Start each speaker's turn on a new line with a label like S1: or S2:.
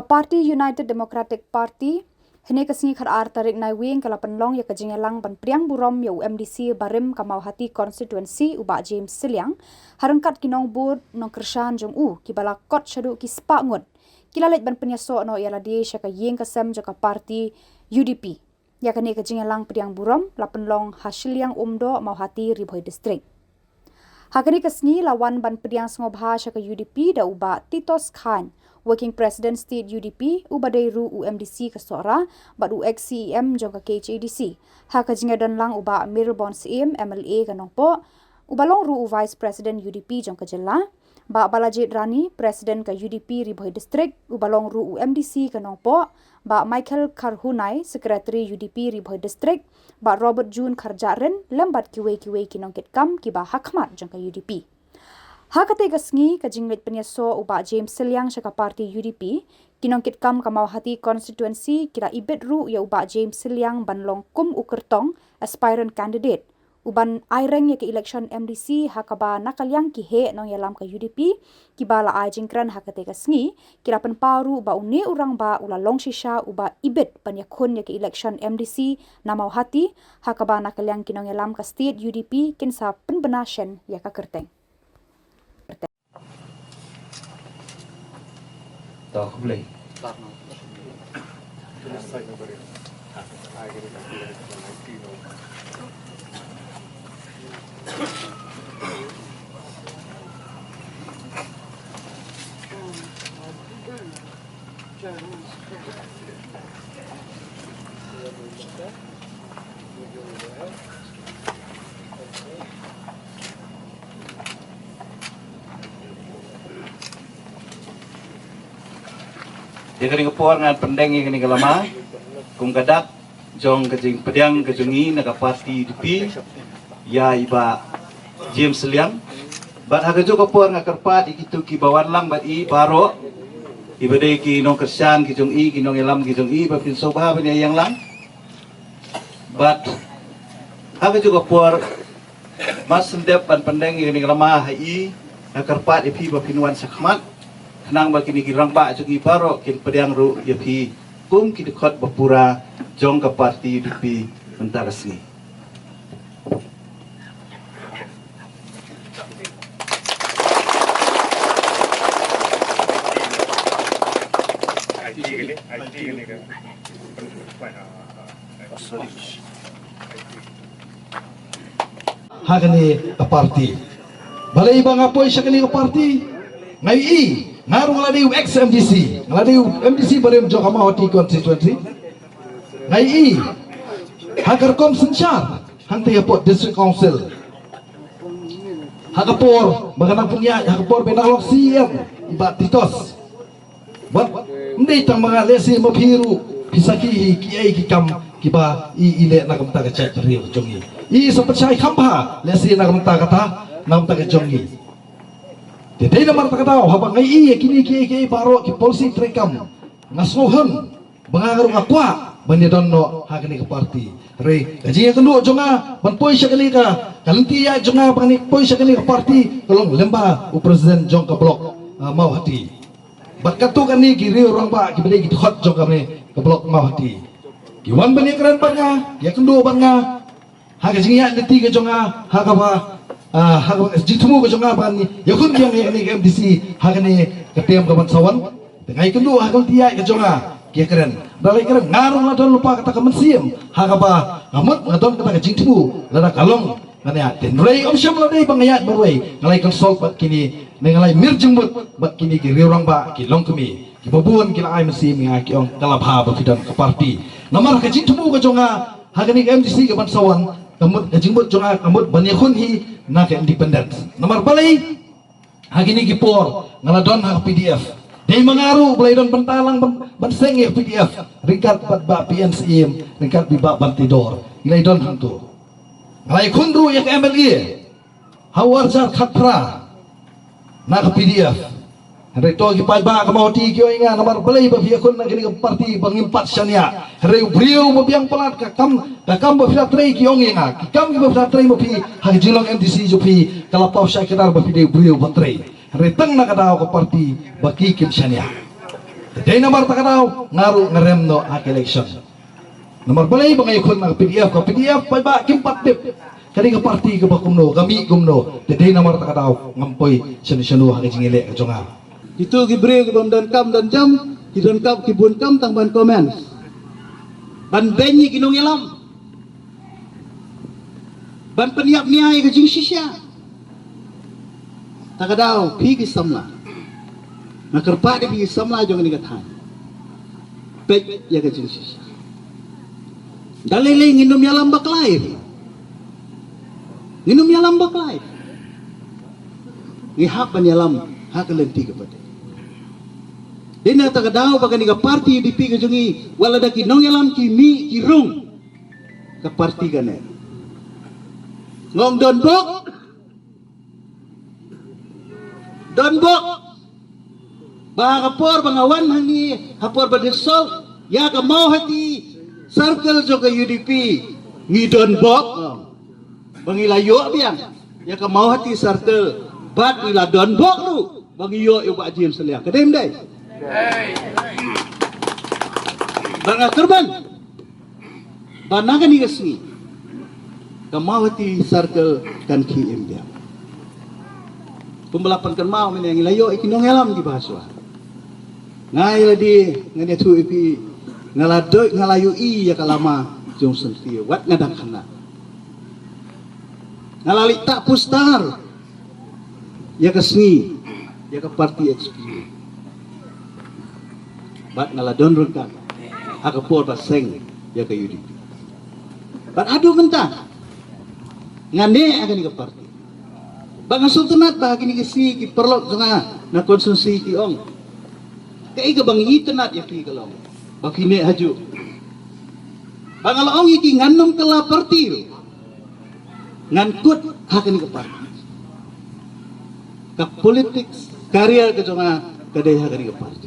S1: Parti United Democratic Party hene kesingi khar tarik nai wing kala penlong ya kejingelang ban priang burom ya UMDC barim kamau hati constituency uba James Siliang harengkat kinong bud nong kershan jong kibala kot shadu ki spa ngut kilalet ban penyaso no ya ladi syaka yeng kasem jaka parti UDP ya kene kejingelang priang burom la penlong hasiliang umdo mau hati Ribhoi district. Hakani kesingi lawan ban priang sngobha syaka UDP da uba Titos Khan Working President State UDP ubadai ru UMDC kasora bat UXCEM jongka KHADC haka jingadan lang uba Mirabon CM MLA kanongpo ubalong ru Vice President UDP jongka jela ba Balajit Rani President ka UDP Ribhoi District ubalong ru UMDC kanongpo ba Michael Karhunai Secretary UDP Ribhoi District ba Robert June Karjaren lambat kiwe kinongkit kam kiba hakmat jongka UDP. Hakate kasngi kajinglet penyaso uba James Siliang syaka parti UDP kinongkit kam kamau hati constituency kira ibet ru ya uba James Siliang banlong kum ukertong aspirant candidate uban aireng ya ke election MDC hakaba nakalyang ki he nong yalam ka UDP kibala ai jingkran hakate kasngi kira penparu ba une urang ba ulalong shisha uba ibet panyakun ya ke election MDC namau hati hakaba nakalyang kinong yalam ka state UDP kinsa penbenasyen ya ka kerteng.
S2: Tahu aku boleh. Dia kini kepuar ngan pendeng kini kelama, kum kadak jong kejing pedang kejungi naga parti UDP, ya iba James Siliang, bat haga jo kepuar ngan kerpat ikitu ki bawan lang bat i baro, iba dei ki nong kersan ki jong i ki nong elam ki jong i bapin soba bani yang lang, bat haga jo kepuar mas sendep ban pendeng kini kelama hai ngan kerpat ipi bapin wan sakmat. Nang bagi ni girang ba jogi baro kin pedang ru yapi kum ki dekat bapura jong ke parti UDP mentara sini.
S3: Hakani ke parti. Balai bang apa isakani ke parti? Ngai i ngaru ngaladi XMDC ngaladi MDC barem jo kama hoti constituency ngai i hagar kom senchar hanti apot district council hagapor baganang punya hagapor benalok CM iba Titos bat ndi tang mga lesi mapiru pisaki kiai kikam kiba i ile na kamta ka chat riu jongi i sapachai khamba lesi na kamta kata nam ta ka jongi. Tidak ada marta kata, haba ngai kini baro ki polisi trekam ngasohun bangaru ngakwa bani donno hakani ke parti re gaji kedua jonga ban poi sekali ka kalanti ya jonga bani poi sekali ke parti tolong lemba u presiden jong ke blok mau hati bat katu kani ki riu orang ba ki beli ki hot jong kami ke blok mau hati ki wan bani keren banga ya kedua banga hagaji ya neti ke jonga hakaba jitumu ko jonga ban yakun yang ni MDC hagani ketem kaban sawan dengan kedua hagal dia ke jonga kia keren dalai keren ngarung ladon lupa kata kemensiam hagaba ngamut ngadon kata jitumu lada kalong ngania tenrei omsyam ladai bangayat berwei ngalai konsol bat kini ngalai mirjembut bat kini ki riurang ba ki long kemi ki babun ki lai mesim ngaki ong kalabha bafidan ke parti namar ke jitumu ko jonga hagani MDC kaban sawan kamut kajimut jonga kamut banyakun hi nak independent nomor balai hagini gipor ngaladon hak PDF dei mangaru balai don bentalang benseng ya PDF ringkat ba PNCM ringkat biba bantidor ilai don hantu ngalai kunru yak MLA hawarjar khatra nak PDF Reto ki paiba ka mauti kyo inga nomor balai ba fiakun na kini parti bangimpat syania reu brio mo biang pelat ka kam ba fiat trei ki ong inga ki kam ki ba fiat trei mo pi ha jilong MDC jo pi kala pau sya kedar ba fi brio ba trei retang na ka daw ka parti baki kim syania Day nomor takadaw ngaru ngarem no hak election. Nomor balay mga ikon ng PDF ko PDF pa ba kimpat dip. Kani ka party ka ba kumno kami kumno. Day nomor takadaw ngampoy sanu hak jingile ka jonga.
S4: Itu gibre kibon dan kam dan jam kibun kam tang ban komen. Ban benyi kinong yalam. Ban peniap niai ke jing sisya. Takadaw pi ki samla. Nakarpa di pi samla jong ni kathan. Pek ya ke jing sisya. Dalile nginum yalam baklai. Nginum yalam baklai. Ni hak ban yalam hak lenti kepada. Dina takadaw baka ni ka party di pi ke jongi wala da kinong yalam ki mi ki rung. Ka party kane. Ngong Donbok bahagapor bangawan hani hapor badesok ya ka mau hati circle juga UDP ngi Donbok bangilayo biang ya ka mau hati circle bat ila Donbok lu bangiyo yu Pak James Seliang kedem dai banga korban banagan ni gasni ka mau hati circle kan KM dia pembelapan kan mau men yang layo ikinong helam di bahasa ngai ladi ngani tu ipi ngaladoi ngalayu i ya kalama jong senti wat ngadak kana ngalali tak pustar ya kesni ya ke parti XP bat ngaladon rengkang akapor baseng ya ke UDP bat adu mentah ngane akan ke parti Bang sultanat bahagi ni kesi ki perlok janga na konsumsi ki ong. Kay ka bang itanat ya ki kalong. Bakine haju. Bang ala ong iki ngannom kala parti. Ngankut hak ni ka parti. Ka politik karier ka janga kadai hak ni ka parti.